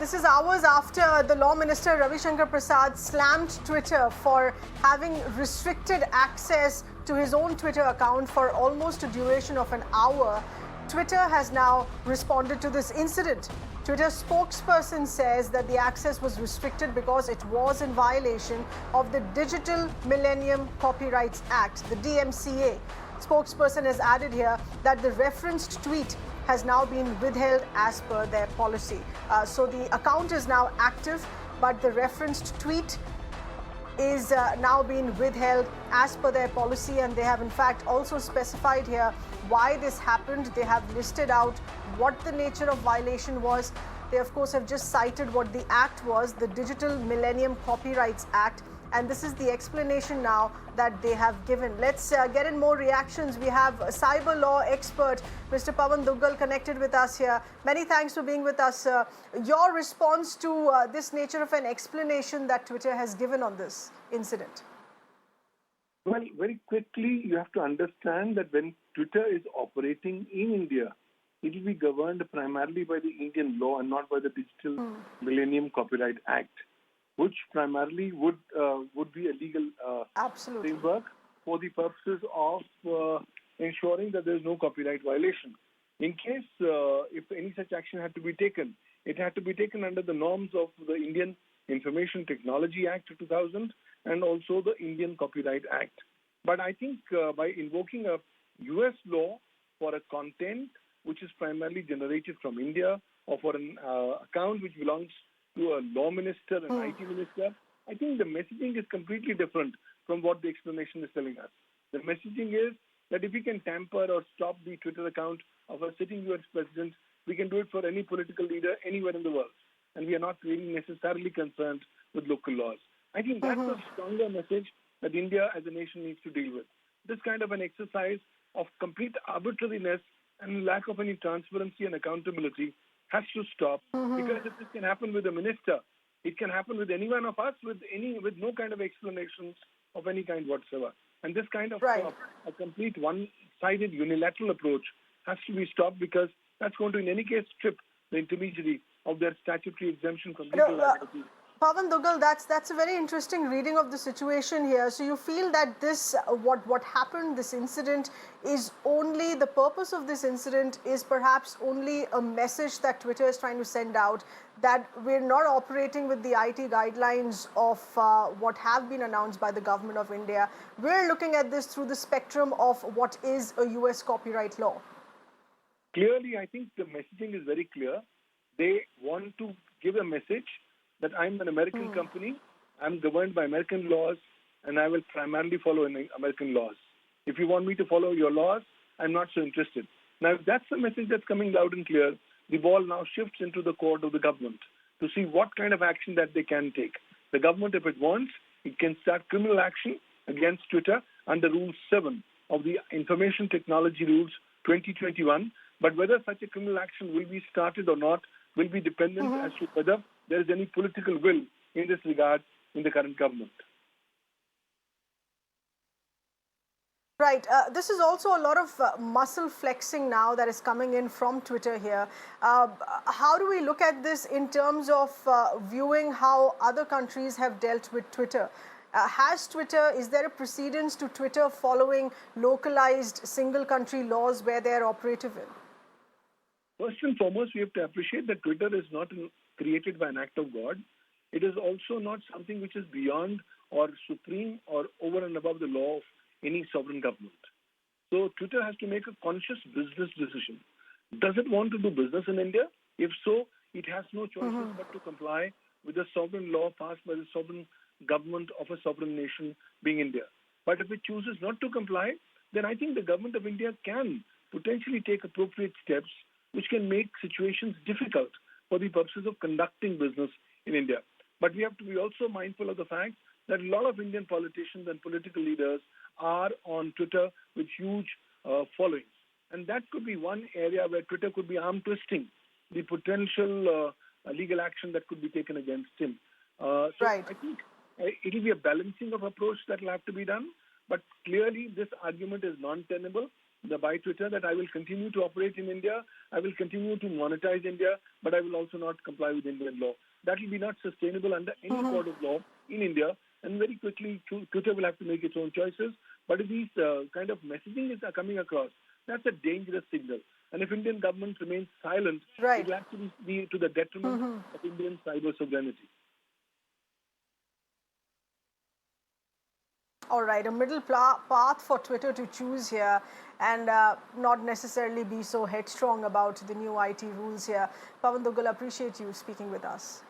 this is hours after the Law Minister Ravi Shankar Prasad slammed Twitter for having restricted access to his own Twitter account for almost a duration of an hour. Twitter has now responded to this incident. Twitter spokesperson says that the access was restricted because it was in violation of the Digital Millennium Copyrights Act, the DMCA. Spokesperson has added here that the referenced tweet has now been withheld as per their policy. So the account is now active, but the referenced tweet is now being withheld as per their policy, and they have in fact also specified here why this happened. They have listed out what the nature of violation was. They of course have just cited what the act was, the Digital Millennium Copyrights Act, and this is the explanation now that they have given. Let's get in more reactions. We have a cyber law expert, Mr. Pavan Duggal, connected with us here. Many thanks for being with us. Your response to this nature of an explanation that Twitter has given on this incident? Well, very quickly, you have to understand that when Twitter is operating in India, it will be governed primarily by the Indian law and not by the Digital Millennium Copyright Act, which primarily would be a legal framework for the purposes of ensuring that there is no copyright violation. In case if any such action had to be taken, it had to be taken under the norms of the Indian Information Technology Act of 2000 and also the Indian Copyright Act. But I think by invoking a US law for a content which is primarily generated from India or for an account which belongs to a law minister, an IT minister, I think the messaging is completely different from what the explanation is telling us. The messaging is that if we can tamper or stop the Twitter account of a sitting US president, we can do it for any political leader anywhere in the world. And we are not really necessarily concerned with local laws. I think that's a stronger message that India as a nation needs to deal with. This kind of an exercise of complete arbitrariness and lack of any transparency and accountability has to stop, because if this can happen with a minister, it can happen with any one of us with no kind of explanations of any kind whatsoever. And this kind of a complete one-sided unilateral approach has to be stopped, because that's going to in any case strip the intermediary of their statutory exemption from legal liability. Pavan Duggal, that's a very interesting reading of the situation here. So you feel that this, what happened, this incident, is only, the purpose of this incident is perhaps only a message that Twitter is trying to send out, that we're not operating with the IT guidelines of what have been announced by the government of India. We're looking at this through the spectrum of what is a US copyright law. Clearly, I think the messaging is very clear. They want to give a message that I'm an American company, I'm governed by American laws, and I will primarily follow American laws. If you want me to follow your laws, I'm not so interested. Now, if that's the message that's coming loud and clear, the ball now shifts into the court of the government to see what kind of action that they can take. The government, if it wants, it can start criminal action against Twitter under Rule 7 of the Information Technology Rules 2021. But whether such a criminal action will be started or not will be dependent as to whether there is any political will in this regard in the current government. Right. This is also a lot of muscle flexing now that is coming in from Twitter here. How do we look at this in terms of viewing how other countries have dealt with Twitter? Is there a precedence to Twitter following localized single country laws where they are operative in? First and foremost, we have to appreciate that Twitter is not created by an act of God. It is also not something which is beyond or supreme or over and above the law of any sovereign government. So Twitter has to make a conscious business decision. Does it want to do business in India? If so, it has no choices but to comply with the sovereign law passed by the sovereign government of a sovereign nation, being India. But if it chooses not to comply, then I think the government of India can potentially take appropriate steps which can make situations difficult for the purposes of conducting business in India. But we have to be also mindful of the fact that a lot of Indian politicians and political leaders are on Twitter with huge followings. And that could be one area where Twitter could be arm twisting the potential legal action that could be taken against him. I think it will be a balancing of approach that will have to be done. But clearly, this argument is non-tenable. by Twitter that I will continue to operate in India, I will continue to monetize India, but I will also not comply with Indian law. That will be not sustainable under any court of law in India, and very quickly Twitter will have to make its own choices. But if these kind of messaging is coming across, that's a dangerous signal. And if Indian government remains silent, Right. it will actually be to the detriment of Indian cyber sovereignty. All right, a middle path for Twitter to choose here and not necessarily be so headstrong about the new IT rules here. Pawan Duggal, appreciate you speaking with us.